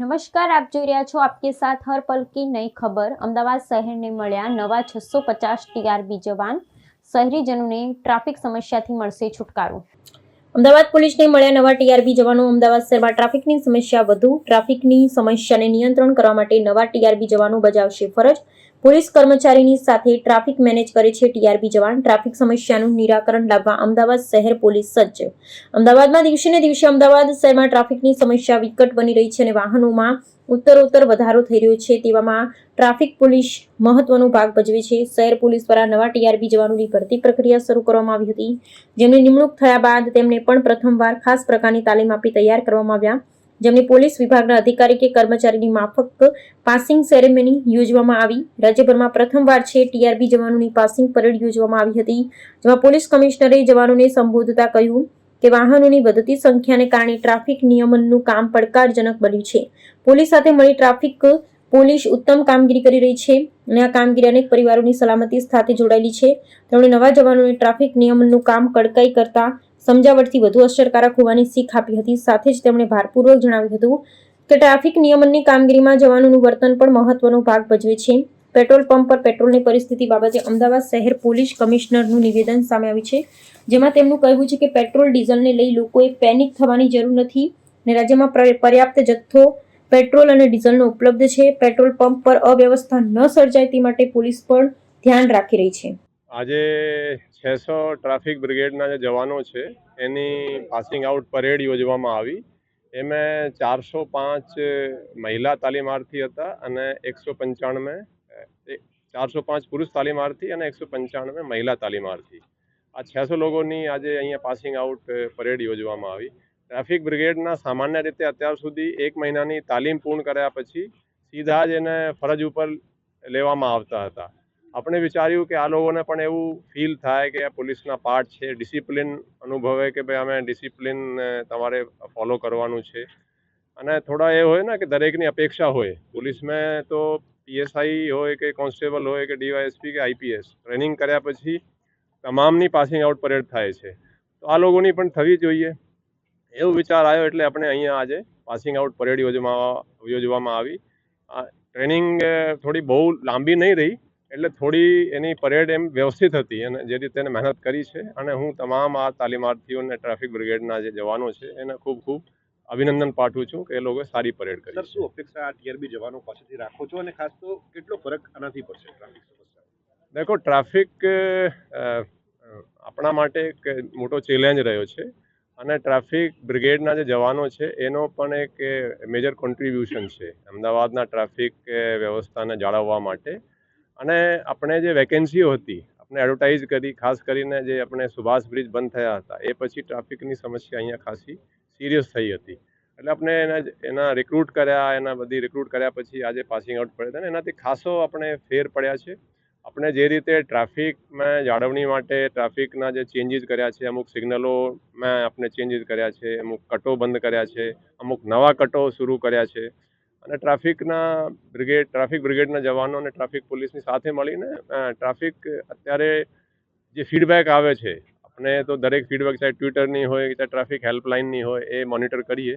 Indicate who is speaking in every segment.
Speaker 1: નમસ્કાર, આપ જોઈ રહ્યા છો આપકે સાથ હર પલ કી નઈ ખબર। અમદાવાદ શહેરને મળ્યા નવા 650 ટીઆરબી જવાન, શહેરીજનોને ટ્રાફિક સમસ્યાથી મળશે છુટકારો। અમદાવાદ પોલીસને મળ્યા નવા ટીઆરબી જવાનો। અમદાવાદ શહેરમાં ટ્રાફિકની સમસ્યા વધુ। ટ્રાફિકની સમસ્યાને નિયંત્રણ કરવા માટે નવા ટીઆરબી જવાનો બજાવશે ફરજ। પોલીસ કર્મચારીની સાથે ટ્રાફિક મેનેજ કરે છે ટીઆરબી જવાન। ટ્રાફિક સમસ્યાનું નિરાકરણ લાવવા અમદાવાદ શહેર પોલીસ સજ્જ। અમદાવાદમાં દિવસે ને દિવસે અમદાવાદ શહેરમાં ટ્રાફિકની સમસ્યા વિકટ બની રહી છે અને વાહનોમાં ઉત્તરોત્તર વધારો થઈ રહ્યો છે। તેવામાં ટ્રાફિક પોલીસ મહત્વનો ભાગ ભજવે છે। શહેર પોલીસ દ્વારા નવા ટીઆરબી જવાનોની ભરતી પ્રક્રિયા શરૂ કરવામાં આવી હતી, જેમની નિમણૂક થયા બાદ તેમને પણ પ્રથમવાર ખાસ પ્રકારની તાલીમ આપી તૈયાર કરવામાં આવ્યા, જેમની પોલીસ વિભાગના અધિકારી કે કર્મચારીની માફક પાસિંગ સેરેમની યોજવામાં આવી। રાજ્યભરમાં પ્રથમવાર છે ટીઆરબી જવાનોની પાસિંગ પરેડ યોજવામાં આવી હતી, જેમાં પોલીસ કમિશનરે જવાનોને સંબોધતા કહ્યું કે વાહનોની વધતી સંખ્યાને કારણે ટ્રાફિક નિયમનનું કામ પડકારજનક બન્યું છે। પોલીસ સાથે મળી ટ્રાફિક પોલીસ ઉત્તમ કામગીરી કરી રહી છે અને આ કામગીરી અનેક પરિવારોની સલામતી સાથે જોડાયેલી છે। તેમણે નવા જવાનોને ટ્રાફિક નિયમનનું કામ કડકાઈ કરતા સમજાવટથી વધુ અસરકારક હોવાની શીખ આપી હતી। સાથે જ તેમણે ભારપૂર્વક જણાવ્યું હતું કે ટ્રાફિક નિયમનની કામગીરીમાં જવાનોનું વર્તન પણ મહત્વનો ભાગ ભજવે છે। પેટ્રોલ પંપ પર પેટ્રોલની પરિસ્થિતિ બાબતે અમદાવાદ શહેર પોલીસ કમિશનરનું નિવેદન સામે આવ્યું છે, જેમાં તેમનું કહેવું છે કે પેટ્રોલ ડીઝલને લઈ લોકોએ પેનિક થવાની જરૂર નથી અને રાજ્યમાં પર્યાપ્ત જથ્થો પેટ્રોલ અને ડીઝલનો ઉપલબ્ધ છે। પેટ્રોલ પંપ પર અવ્યવસ્થા ન સર્જાય તે માટે પોલીસ પણ ધ્યાન રાખી રહી છે।
Speaker 2: આજે 600 ટ્રાફિક બ્રિગેડના જે જવાનો છે એની પાસિંગ આઉટ પરેડ યોજવામાં આવી। એમાં 405 મહિલા તાલીમાર્થી હતા અને 405 પુરુષ તાલીમાર્થી અને 195 મહિલા તાલીમાર્થી। આ 600 લોકોની આજે અહીંયા પાસિંગ આઉટ પરેડ યોજવામાં આવી। ટ્રાફિક બ્રિગેડના સામાન્ય રીતે અત્યાર સુધી 1 મહિનાની તાલીમ પૂર્ણ કર્યા પછી સીધા જ એને ફરજ ઉપર લેવામાં આવતા હતા। આપણે વિચાર્યું કે આ લોકોને પણ એવું ફીલ થાય કે આ પોલીસના પાર્ટ છે, ડિસિપ્લિન અનુભવે કે ભાઈ અમે ડિસિપ્લિન તમારે ફોલો કરવાનું છે। અને થોડા એ હોય ને કે દરેકની અપેક્ષા હોય, પોલીસમાં તો પીએસઆઈ હોય કે કોન્સ્ટેબલ હોય કે ડીવાયએસપી કે આઈપીએસ ટ્રેનિંગ કર્યા પછી તમામની પાસિંગ આઉટ પરેડ થાય છે, તો આ લોકોની પણ થવી જોઈએ એવો વિચાર આવ્યો, એટલે આપણે અહીંયા આજે પાસિંગ આઉટ પરેડ યોજવામાં આવી। આ ટ્રેનિંગ થોડી બહુ લાંબી નહીં રહી, એટલે થોડી એની પરેડ એમ વ્યવસ્થિત હતી અને જે રીતે એને મહેનત કરી છે અને હું તમામ આ તાલીમાર્થીઓને ટ્રાફિક બ્રિગેડના જે જવાનો છે એને ખૂબ ખૂબ અભિનંદન પાઠવું છું કે એ લોકોએ સારી પરેડ કરી।
Speaker 3: શું અપેક્ષા આ ટીઆરબી જવાનો પાસેથી રાખો છો અને ખાસ તો કેટલો ફરક આનાથી પડશે ટ્રાફિક સમસ્યા?
Speaker 2: દેખો, ટ્રાફિક આપણા માટે એક મોટો ચેલેન્જ રહ્યો છે અને ટ્રાફિક બ્રિગેડના જે જવાનો છે એનો પણ એક મેજર કોન્ટ્રીબ્યુશન છે અમદાવાદના ટ્રાફિક વ્યવસ્થાને જાળવવા માટે। અને આપણે જે વેકેન્સીઓ હતી આપણે એડવર્ટાઇઝ કરી, ખાસ કરીને જે આપણે સુભાષ બ્રિજ બંધ થયા હતા એ પછી ટ્રાફિકની સમસ્યા અહીંયા ખાસી સિરિયસ થઈ હતી, એટલે આપણે એના રિક્રુટ કર્યા, રિક્રુટ કર્યા પછી આજે પાસિંગ આઉટ પડ્યા અને એનાથી ખાસો આપણે ફેર પડ્યા છે। આપણે જે રીતે ટ્રાફિકમાં જાળવણી માટે ટ્રાફિકના જે ચેન્જીસ કર્યા છે, અમુક સિગ્નલોમાં આપણે ચેન્જીસ કર્યા છે, અમુક કટો બંધ કર્યા છે, અમુક નવા કટો શરૂ કર્યા છે અને ટ્રાફિક બ્રિગેડના જવાનો અને ટ્રાફિક પોલીસની સાથે મળીને ટ્રાફિક અત્યારે જે ફીડબેક આવે છે, આપણે તો દરેક ફીડબેક ચાહે ટ્વિટરની હોય ચાહે ટ્રાફિક હેલ્પલાઇનની હોય એ મોનિટર કરીએ,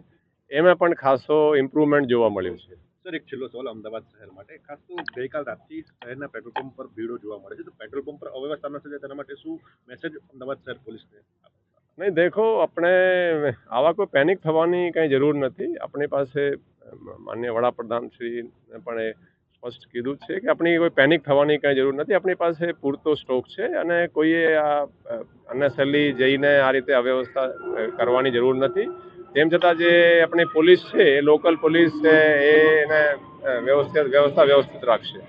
Speaker 2: એમાં પણ ખાસો ઇમ્પ્રુવમેન્ટ જોવા મળ્યું છે।
Speaker 3: સર, એક છેલ્લો સવાલ અમદાવાદ શહેર માટે, ખાસ તો ગઈકાલ રાતથી શહેરના પેટ્રોલ પંપ પર ભીડો જોવા મળે છે, તો પેટ્રોલ પંપ પર અવ્યવસ્થા ન સર્જાય તેના માટે શું મેસેજ અમદાવાદ શહેર પોલીસને?
Speaker 2: નહીં, દેખો, આપણે આવા કોઈ પેનિક થવાની કંઈ જરૂર નથી। આપણી પાસે માનનીય વડાપ્રધાન શ્રીને પણ એ સ્પષ્ટ કીધું છે કે આપણી કોઈ પેનિક થવાની કંઈ જરૂર નથી। આપણી પાસે પૂરતો સ્ટોક છે અને કોઈએ આ અનનેસેસરી જઈને આ રીતે અવ્યવસ્થા કરવાની જરૂર નથી। તેમ છતાં જે આપણી પોલીસ છે, લોકલ પોલીસ છે, એને વ્યવસ્થા વ્યવસ્થિત રાખશે।